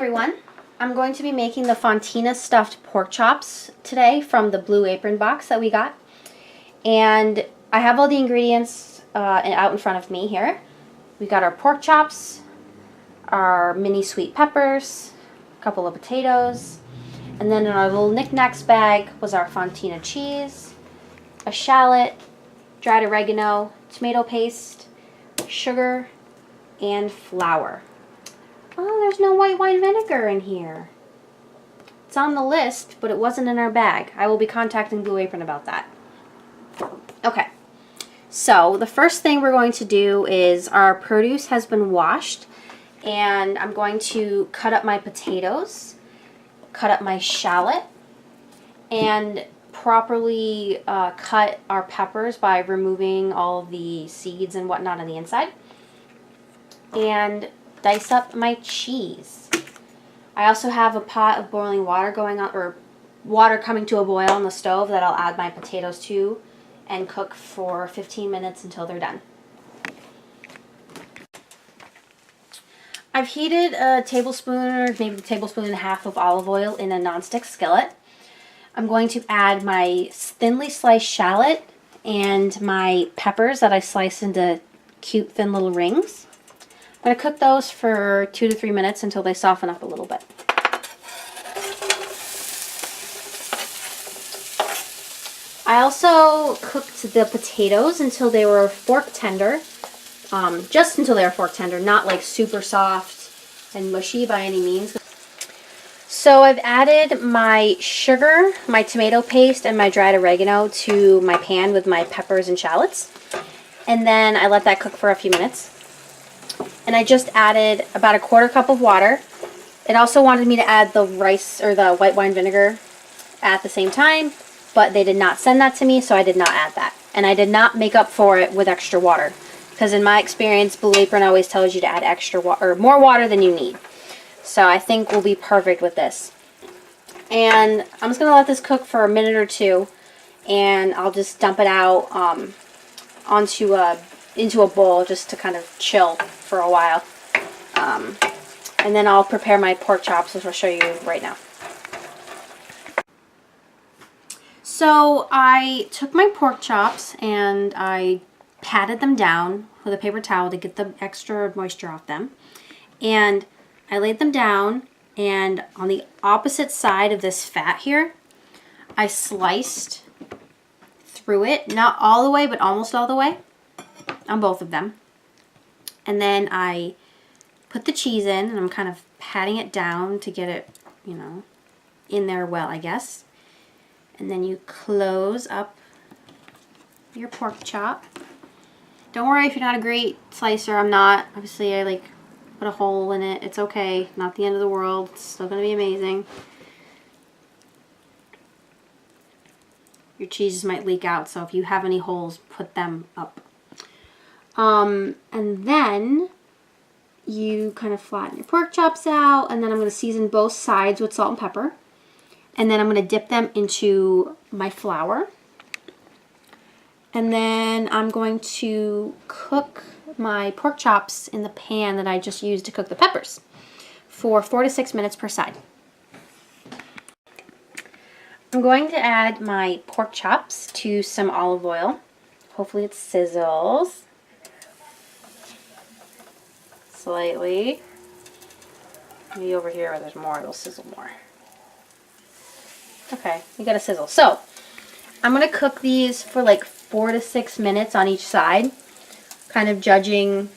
everyone. I'm going to be making the Fontina-Stuffed pork chops today from the blue Apron box that we got. And I have all the ingredients out in front of me here. We got our pork chops, our mini sweet peppers, a couple of potatoes, and then in our little knickknacks bag was our Fontina cheese, a shallot, dried oregano, tomato paste, sugar, and flour. Oh, there's no white wine vinegar in here. It's on the list, but it wasn't in our bag. I will be contacting Blue Apron about that. Okay, so the first thing we're going to do is our produce has been washed, and I'm going to cut up my potatoes, cut up my shallot, and properly cut our peppers by removing all the seeds and whatnot on the inside. And dice up my cheese. I also have a pot of boiling water going on, or water coming to a boil on the stove that I'll add my potatoes to and cook for 15 minutes until they're done. I've heated a tablespoon or maybe a tablespoon and a half of olive oil in a nonstick skillet. I'm going to add my thinly sliced shallot and my peppers that I sliced into cute thin little rings. I'm going to cook those for 2 to 3 minutes until they soften up a little bit. I also cooked the potatoes until they were fork tender. Just until they were fork tender, not like super soft and mushy by any means. So I've added my sugar, my tomato paste, and my dried oregano to my pan with my peppers and shallots. And then I let that cook for a few minutes. And I just added about a 1/4 cup of water. It also wanted me to add the rice or the white wine vinegar at the same time, but they did not send that to me, so I did not add that. And I did not make up for it with extra water, because in my experience, Blue Apron always tells you to add extra water or more water than you need. So I think we'll be perfect with this. And I'm just going to let this cook for a minute or two, and I'll just dump it out into a bowl just to kind of chill for a while. And then I'll prepare my pork chops, which I'll show you right now. So I took my pork chops and I patted them down with a paper towel to get the extra moisture off them. And I laid them down, and on the opposite side of this fat here, I sliced through it, not all the way, but almost all the way on both of them. And then I put the cheese in, and I'm kind of patting it down to get it, you know, in there well, I guess. And then you close up your pork chop. Don't worry if you're not a great slicer. I'm not. Obviously, I like put a hole in it. It's okay. Not the end of the world. It's still going to be amazing. Your cheeses might leak out, so if you have any holes, put them up. And then you kind of flatten your pork chops out, and then I'm going to season both sides with salt and pepper. And then I'm going to dip them into my flour. And then I'm going to cook my pork chops in the pan that I just used to cook the peppers for 4 to 6 minutes per side. I'm going to add my pork chops to some olive oil. Hopefully it sizzles slightly. Maybe over here where there's more, it'll sizzle more. Okay, you got to sizzle. So I'm going to cook these for like 4 to 6 minutes on each side, kind of judging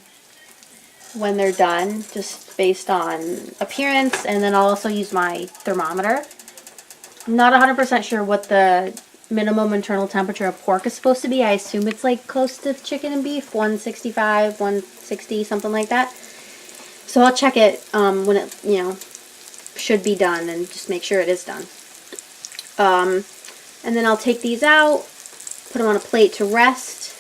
when they're done, just based on appearance, and then I'll also use my thermometer. I'm not 100% sure what the minimum internal temperature of pork is supposed to be. I assume it's like close to chicken and beef, 165, 160, something like that. So I'll check it when it, you know, should be done, and just make sure it is done. And then I'll take these out, put them on a plate to rest.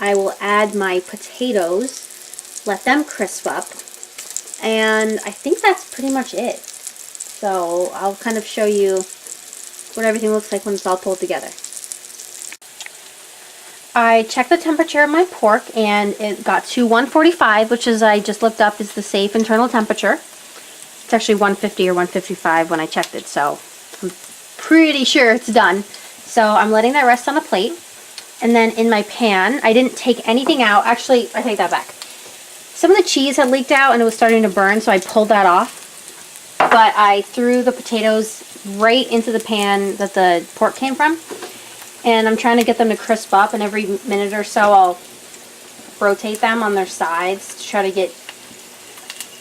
I will add my potatoes, let them crisp up, and I think that's pretty much it. So I'll kind of show you what everything looks like when it's all pulled together. I checked the temperature of my pork, and it got to 145, which is, I just looked up, is the safe internal temperature. It's actually 150 or 155 when I checked it, so I'm pretty sure it's done. So I'm letting that rest on a plate. And then in my pan, I didn't take anything out. Actually, I take that back. Some of the cheese had leaked out and it was starting to burn, so I pulled that off. But I threw the potatoes right into the pan that the pork came from. And I'm trying to get them to crisp up, and every minute or so I'll rotate them on their sides to try to get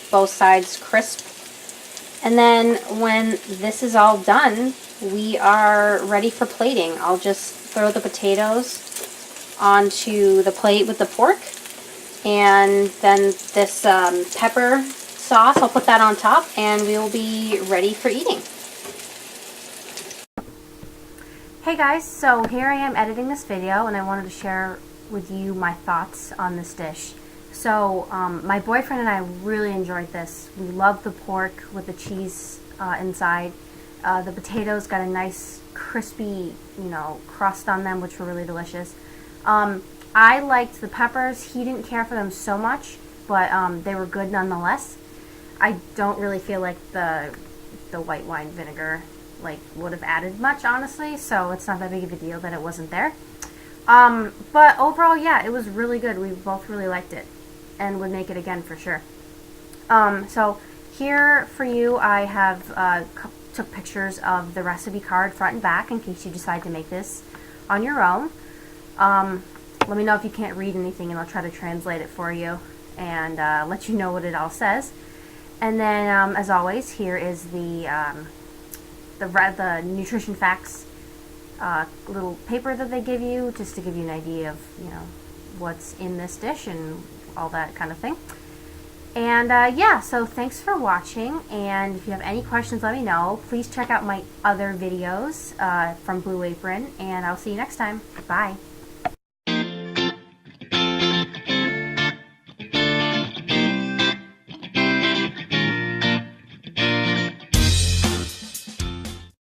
both sides crisp. And then when this is all done, we are ready for plating. I'll just throw the potatoes onto the plate with the pork, and then this pepper sauce, I'll put that on top, and we will be ready for eating. Hey guys, so here I am editing this video, and I wanted to share with you my thoughts on this dish. So my boyfriend and I really enjoyed this. We loved the pork with the cheese inside. The potatoes got a nice crispy, crust on them, which were really delicious. I liked the peppers. He didn't care for them so much, but they were good nonetheless. I don't really feel like the white wine vinegar would have added much, honestly, so it's not that big of a deal that it wasn't there. But overall, yeah, it was really good. We both really liked it and would make it again for sure. So here for you, I have took pictures of the recipe card front and back in case you decide to make this on your own. Let me know if you can't read anything, and I'll try to translate it for you and let you know what it all says. And then, as always, here is the nutrition facts little paper that they give you, just to give you an idea of what's in this dish and all that kind of thing. And yeah, so thanks for watching, and if you have any questions, let me know. Please check out my other videos from Blue Apron, and I'll see you next time. Bye.